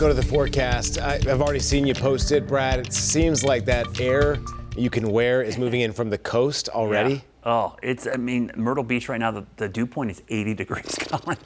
Go to the forecast. I've already seen you post it, Brad. It seems like that air you can wear is moving in from the coast already. Yeah. Oh, Myrtle Beach right now, the dew point is 80 degrees, Colin.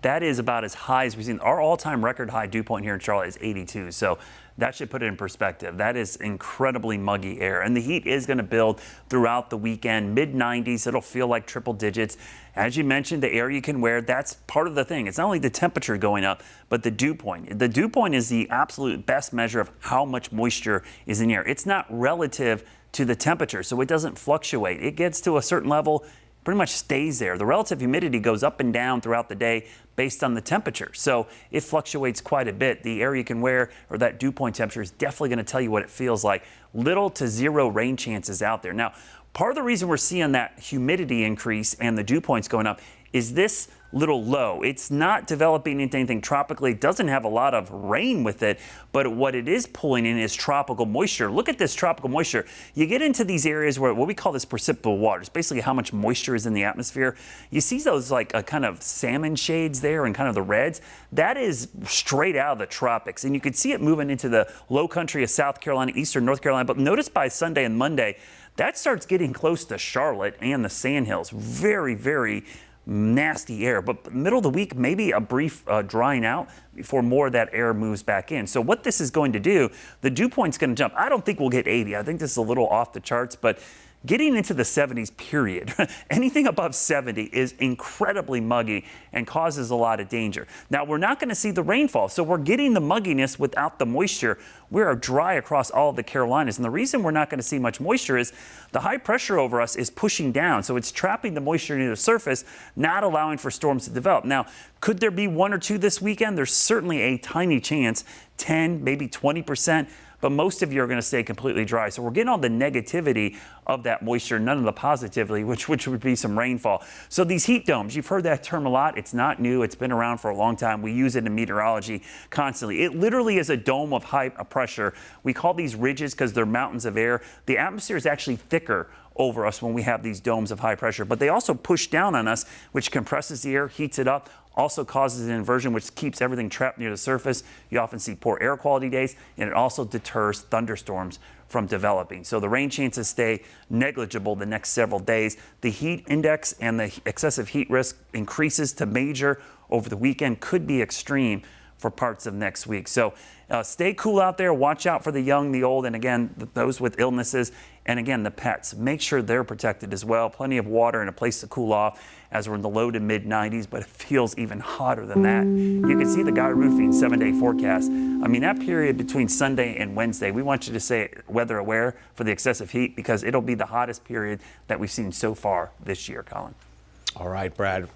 That is about as high as we've seen. Our all-time record high dew point here in Charlotte is 82. So that should put it in perspective. That is incredibly muggy air. And the heat is going to build throughout the weekend, mid-90s. It'll feel like triple digits. As you mentioned, the air you can wear, that's part of the thing. It's not only the temperature going up, but the dew point. The dew point is the absolute best measure of how much moisture is in the air. It's not relative to the temperature, so it doesn't fluctuate. It gets to a certain level, pretty much stays there. The relative humidity goes up and down throughout the day based on the temperature. So it fluctuates quite a bit. The air you can wear, or that dew point temperature, is definitely going to tell you what it feels like. Little to zero rain chances out there. Now, part of the reason we're seeing that humidity increase and the dew points going up is this little low. It's not developing into anything tropically. It doesn't have a lot of rain with it, but what it is pulling in is tropical moisture. Look at this tropical moisture. You get into these areas where what we call this precipitable water. It's basically how much moisture is in the atmosphere. You see those like kind of salmon shades there and kind of the reds. That is straight out of the tropics. And you could see it moving into the low country of South Carolina, eastern North Carolina. But notice by Sunday and Monday, that starts getting close to Charlotte and the Sandhills. Very, very nasty air, but middle of the week, maybe a brief drying out before more of that air moves back in. So what this is going to do, the dew point's going to jump. I don't think we'll get 80. I think this is a little off the charts, but getting into the 70s, period. Anything above 70 is incredibly muggy and causes a lot of danger. Now, we're not going to see the rainfall, so we're getting the mugginess without the moisture. We are dry across all of the Carolinas, and the reason we're not going to see much moisture is the high pressure over us is pushing down, so it's trapping the moisture near the surface, not allowing for storms to develop. Now, could there be one or two this weekend? There's certainly a tiny chance, 10, maybe 20%. But most of you are going to stay completely dry. So we're getting all the negativity of that moisture, none of the positivity, which would be some rainfall. So these heat domes, you've heard that term a lot. It's not new. It's been around for a long time. We use it in meteorology constantly. It literally is a dome of high pressure. We call these ridges because they're mountains of air. The atmosphere is actually thicker over us when we have these domes of high pressure, but they also push down on us, which compresses the air, heats it up, also causes an inversion, which keeps everything trapped near the surface. You often see poor air quality days, and it also deters thunderstorms from developing. So the rain chances stay negligible the next several days. The heat index and the excessive heat risk increases to major over the weekend, could be extreme for parts of next week. So stay cool out there. Watch out for the young, the old, and again, those with illnesses. And again, the pets. Make sure they're protected as well. Plenty of water and a place to cool off as we're in the low to mid 90s, but it feels even hotter than that. You can see the Guy Roofing 7-day forecast. I mean, that period between Sunday and Wednesday, we want you to stay weather aware for the excessive heat because it'll be the hottest period that we've seen so far this year, Colin. All right, Brad.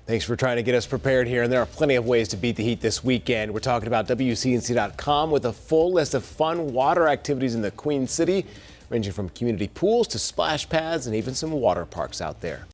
Thanks for trying to get us prepared here. And there are plenty of ways to beat the heat this weekend. We're talking about WCNC.com with a full list of fun water activities in the Queen City, ranging from community pools to splash pads and even some water parks out there.